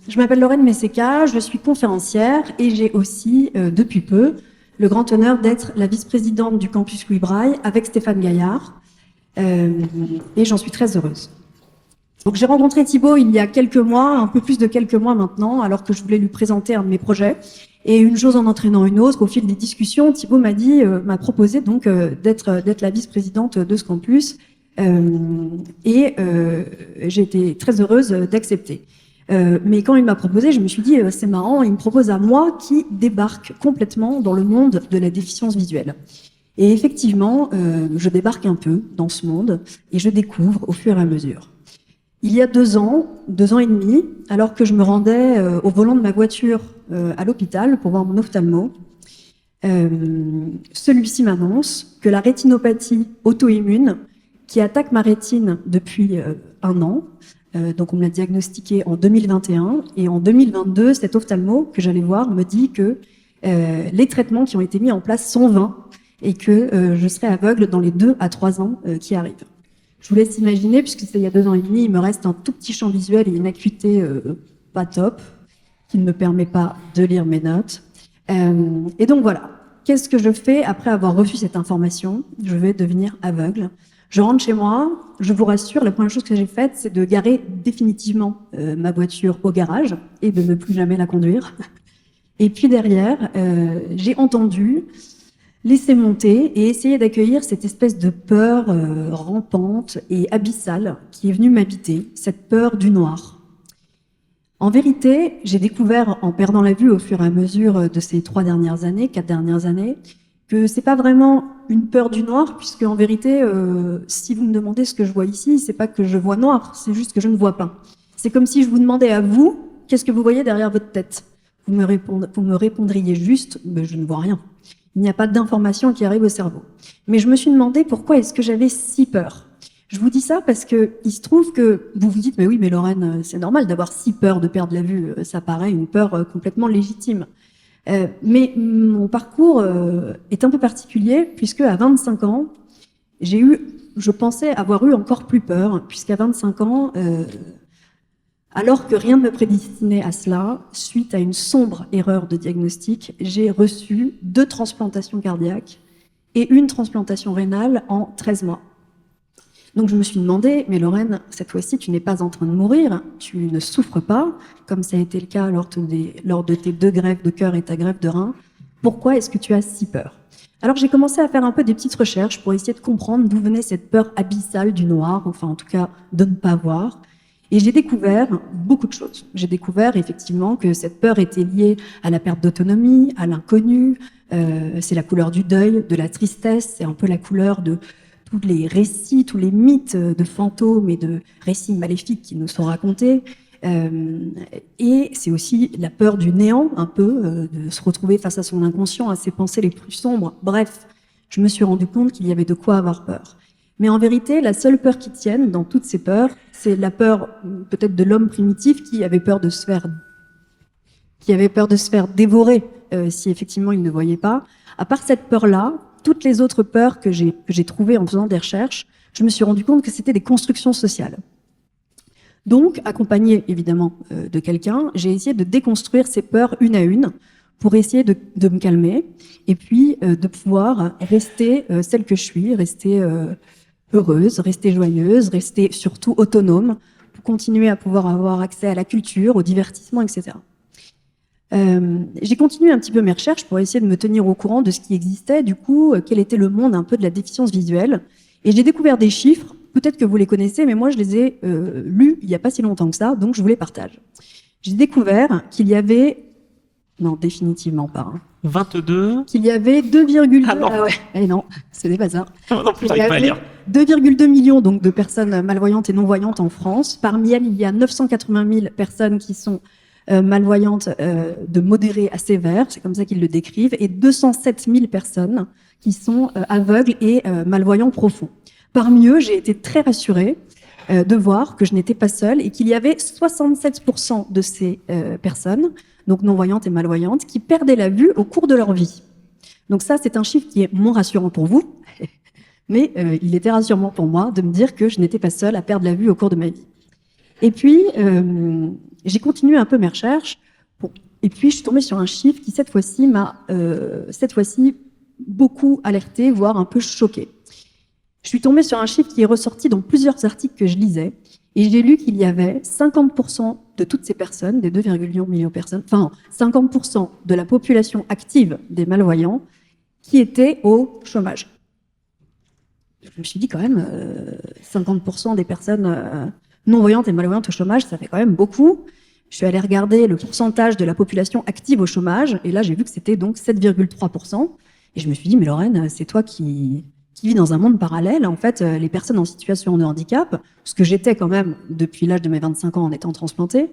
Je m'appelle Lorraine Messeka, je suis conférencière et j'ai aussi, depuis peu, le grand honneur d'être la vice-présidente du campus Louis Braille avec Stéphane Gaillard, et j'en suis très heureuse. Donc j'ai rencontré Thibaut il y a quelques mois, un peu plus de quelques mois maintenant, alors que je voulais lui présenter un de mes projets. Et une chose en entraînant une autre, au fil des discussions, Thibaut m'a proposé donc d'être la vice-présidente de ce campus, et j'ai été très heureuse d'accepter. Mais quand il m'a proposé, je me suis dit, c'est marrant, il me propose à moi qui débarque complètement dans le monde de la déficience visuelle. Et effectivement, je débarque un peu dans ce monde et je découvre au fur et à mesure. Il y a 2 ans et demi, alors que je me rendais au volant de ma voiture à l'hôpital pour voir mon ophtalmo, celui-ci m'annonce que la rétinopathie auto-immune qui attaque ma rétine depuis 1 an, donc on me l'a diagnostiqué en 2021, et en 2022, cet ophtalmo que j'allais voir me dit que les traitements qui ont été mis en place sont vains et que je serai aveugle dans les 2 à 3 ans qui arrivent. Je vous laisse imaginer, puisque c'est il y a 2 ans et demi, il me reste un tout petit champ visuel et une acuité pas top, qui ne me permet pas de lire mes notes. Et donc voilà, qu'est-ce que je fais après avoir reçu cette information? Je vais devenir aveugle. Je rentre chez moi, je vous rassure, la première chose que j'ai faite, c'est de garer définitivement ma voiture au garage et de ne plus jamais la conduire. Et puis derrière, j'ai entendu laisser monter et essayer d'accueillir cette espèce de peur rampante et abyssale qui est venue m'habiter, cette peur du noir. En vérité, j'ai découvert, en perdant la vue au fur et à mesure de ces 4 dernières années, que c'est pas vraiment une peur du noir, puisque en vérité, si vous me demandez ce que je vois ici, c'est pas que je vois noir, c'est juste que je ne vois pas. C'est comme si je vous demandais à vous, qu'est-ce que vous voyez derrière votre tête? Vous me répondriez juste, je ne vois rien. Il n'y a pas d'information qui arrive au cerveau. Mais je me suis demandé pourquoi est-ce que j'avais si peur. Je vous dis ça parce que il se trouve que vous vous dites, mais oui, mais Lorraine, c'est normal d'avoir si peur de perdre la vue. Ça paraît une peur complètement légitime. Mais mon parcours est un peu particulier puisque à 25 ans, je pensais avoir eu encore plus peur, puisqu'à 25 ans, alors que rien ne me prédestinait à cela, suite à une sombre erreur de diagnostic, j'ai reçu 2 transplantations cardiaques et 1 transplantation rénale en 13 mois. Donc je me suis demandé, mais Lorraine, cette fois-ci, tu n'es pas en train de mourir, tu ne souffres pas, comme ça a été le cas lors de tes 2 greffes de cœur et ta greffe de rein. Pourquoi est-ce que tu as si peur? Alors j'ai commencé à faire un peu des petites recherches pour essayer de comprendre d'où venait cette peur abyssale du noir, enfin en tout cas de ne pas voir. Et j'ai découvert beaucoup de choses. J'ai découvert effectivement que cette peur était liée à la perte d'autonomie, à l'inconnu. C'est la couleur du deuil, de la tristesse, c'est un peu la couleur de tous les récits, tous les mythes de fantômes et de récits maléfiques qui nous sont racontés. Et c'est aussi la peur du néant, un peu, de se retrouver face à son inconscient, à ses pensées les plus sombres. Bref, je me suis rendu compte qu'il y avait de quoi avoir peur. Mais en vérité, la seule peur qui tienne dans toutes ces peurs, c'est la peur peut-être de l'homme primitif qui avait peur de se faire dévorer si effectivement il ne voyait pas. À part cette peur-là, toutes les autres peurs que j'ai trouvées en faisant des recherches, je me suis rendu compte que c'était des constructions sociales. Donc, accompagnée évidemment de quelqu'un, j'ai essayé de déconstruire ces peurs une à une pour essayer de me calmer et puis de pouvoir rester celle que je suis, rester heureuse, rester joyeuse, rester surtout autonome pour continuer à pouvoir avoir accès à la culture, au divertissement, etc. J'ai continué un petit peu mes recherches pour essayer de me tenir au courant de ce qui existait, du coup, quel était le monde un peu de la déficience visuelle. Et j'ai découvert des chiffres, peut-être que vous les connaissez, mais moi je les ai lus il n'y a pas si longtemps que ça, donc je vous les partage. J'ai découvert qu'il y avait... Non, définitivement pas. 22. Qu'il y avait 2,2... Ah non. Ah ouais, eh non, ce n'est pas ça. Non plus, j'arrive pas à lire. 2,2 millions donc, de personnes malvoyantes et non-voyantes en France. Parmi elles, il y a 980 000 personnes qui sont malvoyantes de modéré à sévère, c'est comme ça qu'ils le décrivent, et 207 000 personnes qui sont aveugles et malvoyants profonds. Parmi eux, j'ai été très rassurée de voir que je n'étais pas seule et qu'il y avait 67% de ces personnes, donc non-voyantes et malvoyantes, qui perdaient la vue au cours de leur vie. Donc ça, c'est un chiffre qui est moins rassurant pour vous, Mais il était rassurant pour moi de me dire que je n'étais pas seule à perdre la vue au cours de ma vie. Et puis, j'ai continué un peu mes recherches. Et puis, je suis tombée sur un chiffre qui, cette fois-ci, m'a beaucoup alertée, voire un peu choquée. Je suis tombée sur un chiffre qui est ressorti dans plusieurs articles que je lisais. Et j'ai lu qu'il y avait 50% de toutes ces personnes, des 2,8 millions de personnes, enfin 50% de la population active des malvoyants qui étaient au chômage. Je me suis dit quand même, 50% des personnes non-voyantes et malvoyantes au chômage, ça fait quand même beaucoup. Je suis allée regarder le pourcentage de la population active au chômage, et là j'ai vu que c'était donc 7,3%. Et je me suis dit, mais Lorraine, c'est toi qui vis dans un monde parallèle. En fait, les personnes en situation de handicap, ce que j'étais quand même depuis l'âge de mes 25 ans en étant transplantée,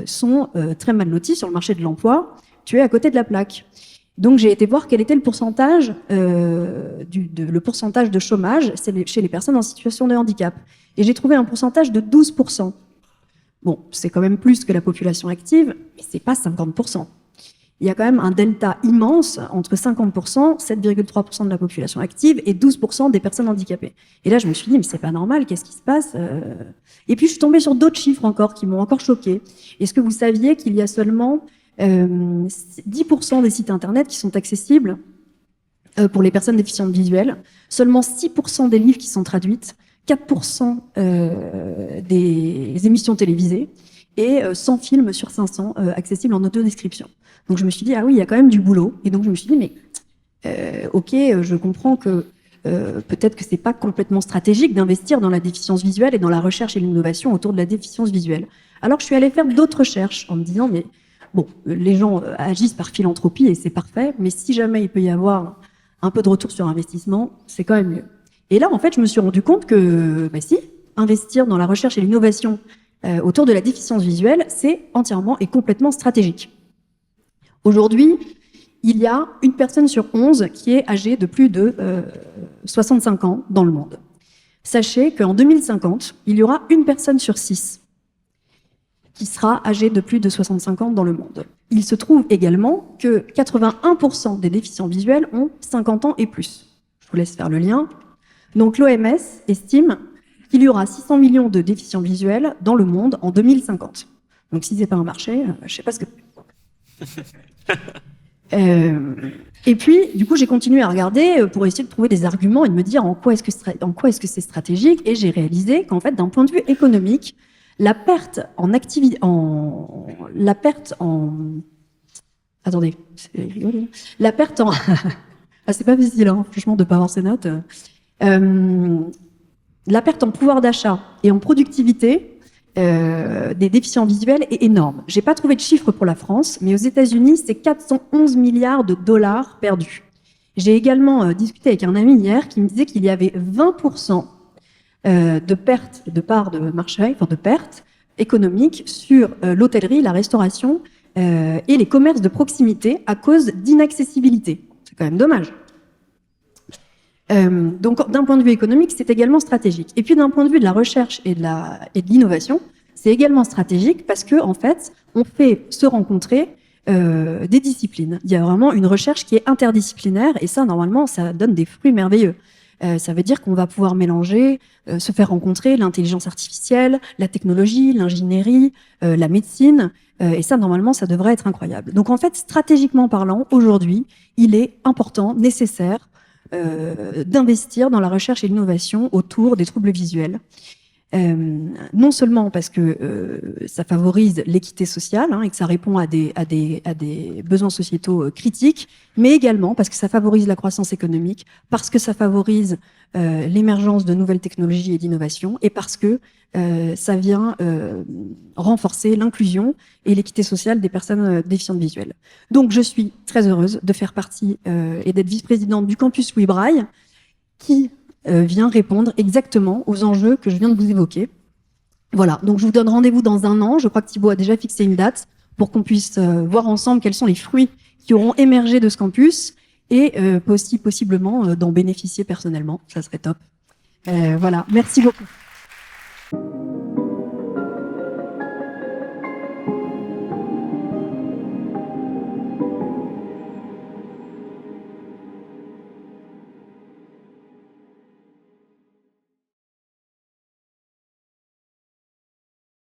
sont très mal loties sur le marché de l'emploi. Tu es à côté de la plaque. Donc j'ai été voir quel était le pourcentage, le pourcentage de chômage chez les personnes en situation de handicap. Et j'ai trouvé un pourcentage de 12%. Bon, c'est quand même plus que la population active, mais c'est pas 50%. Il y a quand même un delta immense entre 50%, 7,3% de la population active et 12% des personnes handicapées. Et là, je me suis dit, mais c'est pas normal, qu'est-ce qui se passe? Et puis, je suis tombée sur d'autres chiffres encore qui m'ont encore choquée. Est-ce que vous saviez qu'il y a seulement 10% des sites internet qui sont accessibles pour les personnes déficientes visuelles, seulement 6% des livres qui sont traduites, 4% des émissions télévisées et 100 films sur 500 accessibles en audiodescription. Donc je me suis dit, ah oui, il y a quand même du boulot. Et donc je me suis dit, mais ok, je comprends que peut-être que c'est pas complètement stratégique d'investir dans la déficience visuelle et dans la recherche et l'innovation autour de la déficience visuelle. Alors je suis allée faire d'autres recherches en me disant, mais bon, les gens agissent par philanthropie et c'est parfait, mais si jamais il peut y avoir un peu de retour sur investissement, c'est quand même mieux. Et là, en fait, je me suis rendu compte que, bah si, investir dans la recherche et l'innovation autour de la déficience visuelle, c'est entièrement et complètement stratégique. Aujourd'hui, il y a une personne sur 11 qui est âgée de plus de 65 ans dans le monde. Sachez qu'en 2050, il y aura une personne sur 6 qui sera âgée de plus de 65 ans dans le monde. Il se trouve également que 81% des déficients visuels ont 50 ans et plus. Je vous laisse faire le lien. Donc l'OMS estime qu'il y aura 600 millions de déficients visuels dans le monde en 2050. Donc si c'est pas un marché, je sais pas ce que... Et puis, du coup, j'ai continué à regarder pour essayer de trouver des arguments et de me dire en quoi est-ce que c'est stratégique. Et j'ai réalisé qu'en fait, d'un point de vue économique, la perte en attendez, c'est rigolo. La perte en ah, c'est pas facile, hein, franchement, de pas avoir ces notes. La perte en pouvoir d'achat et en productivité des déficients visuels est énorme. J'ai pas trouvé de chiffres pour la France, mais aux États-Unis, c'est 411 milliards de dollars perdus. J'ai également discuté avec un ami hier qui me disait qu'il y avait 20% de pertes de parts de marché, enfin de pertes économiques sur l'hôtellerie, la restauration et les commerces de proximité à cause d'inaccessibilité. C'est quand même dommage. Donc, d'un point de vue économique, c'est également stratégique. Et puis, d'un point de vue de la recherche et de l'innovation, c'est également stratégique parce que, en fait, on fait se rencontrer des disciplines. Il y a vraiment une recherche qui est interdisciplinaire et ça, normalement, ça donne des fruits merveilleux. Ça veut dire qu'on va pouvoir mélanger, se faire rencontrer l'intelligence artificielle, la technologie, l'ingénierie, la médecine. Et ça, normalement, ça devrait être incroyable. Donc, en fait, stratégiquement parlant, aujourd'hui, il est important, nécessaire, d'investir dans la recherche et l'innovation autour des troubles visuels. Non seulement parce que ça favorise l'équité sociale et que ça répond à des besoins sociétaux critiques, mais également parce que ça favorise la croissance économique, parce que ça favorise l'émergence de nouvelles technologies et d'innovations, et parce que ça vient renforcer l'inclusion et l'équité sociale des personnes déficientes visuelles. Donc je suis très heureuse de faire partie et d'être vice-présidente du campus Louis Braille, qui vient répondre exactement aux enjeux que je viens de vous évoquer. Voilà, donc je vous donne rendez-vous dans un an. Je crois que Thibaut a déjà fixé une date pour qu'on puisse voir ensemble quels sont les fruits qui auront émergé de ce campus et aussi possiblement d'en bénéficier personnellement. Ça serait top. Voilà, merci beaucoup.